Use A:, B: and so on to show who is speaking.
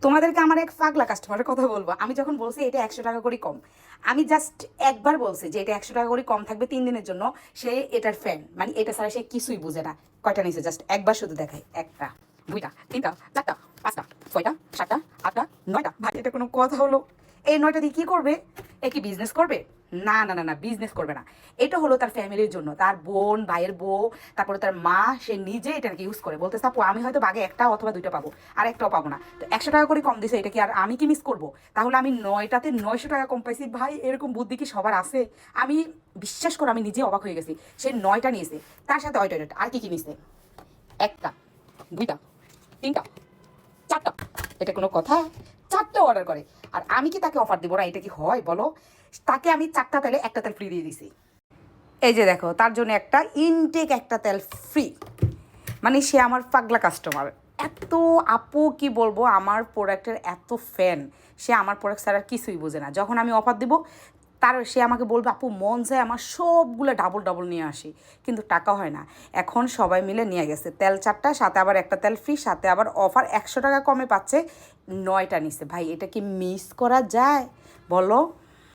A: তোমাদেরকে আমার এক পাগলা কাস্টমারের কথা বলবো। আমি যখন বলছি এটা 100 টাকা করে কম, আমি জাস্ট একবার বলছি যে এটা 100 টাকা করে কম থাকবে 3 দিনের জন্য। সে এটার ফ্যান, মানে এটা ছাড়া সে কিছুই বুঝে না। কয়টা নিয়েছে জাস্ট একবার শুধু দেখায়, একটা, দুইটা, তিনটা, চারটা, পাঁচটা, ছয়টা, সাতটা, আটটা, নয়টা। ভাই এটা কোনো কথা হলো? এই 9টা দিয়ে কী করবে? এ কি বিজনেস করবে? না না না না, বিজনেস করবে না। এটা হলো তার ফ্যামিলির জন্য, তার বোন, ভাইয়ের বউ, তারপরে তার মা, সে নিজে এটাকে ইউজ করে। বলতে আপু আমি হয়তো বাগে একটা অথবা দুইটা পাবো, আর একটাও পাবো না, তো 100 টাকা করে কম দিছে, এটা কি আর আমি কি মিস করবো? তাহলে আমি 9টাতে 900 টাকা কম পাইছি। ভাই এরকম বুদ্ধি কি সবার আছে? আমি বিশ্বাস করে আমি নিজে অবাক হয়ে গেছি। সে 9টা নিয়েছে, তার সাথে ওইটা আর কি কি নিয়েছে? একটা, দুইটা, তিনটা, চারটা। এটা কোনো কথা? চারটা অর্ডার করে, আর আমি কি তাকে অফার দিব না? এটা কি হয় বলো? তাকে আমি 4টা তেলে একটা তেল ফ্রি দিয়ে দিছি। এই যে দেখো, তার জন্য একটা ইনটেক একটা তেল ফ্রি। মানে সে আমার পাগলা কাস্টমার। এত, আপু কি বলবো, আমার প্রোডাক্টের এত ফ্যান। সে আমার প্রোডাক্ট ছাড়া কিছুই বোঝে না। যখন আমি অফার দিব, তার সে আমাকে বলবে আপু মন যায় আমার সবগুলো ডাবল ডাবল নিয়ে আসি, কিন্তু টাকা হয় না। এখন সবাই মিলে নিয়ে গেছে তেল 4টা, সাথে আবার একটা তেল ফ্রি, সাথে আবার অফার 100 টাকা কমে পাচ্ছে। 9টা নিছে। ভাই এটা কি মিস করা যায় বলো?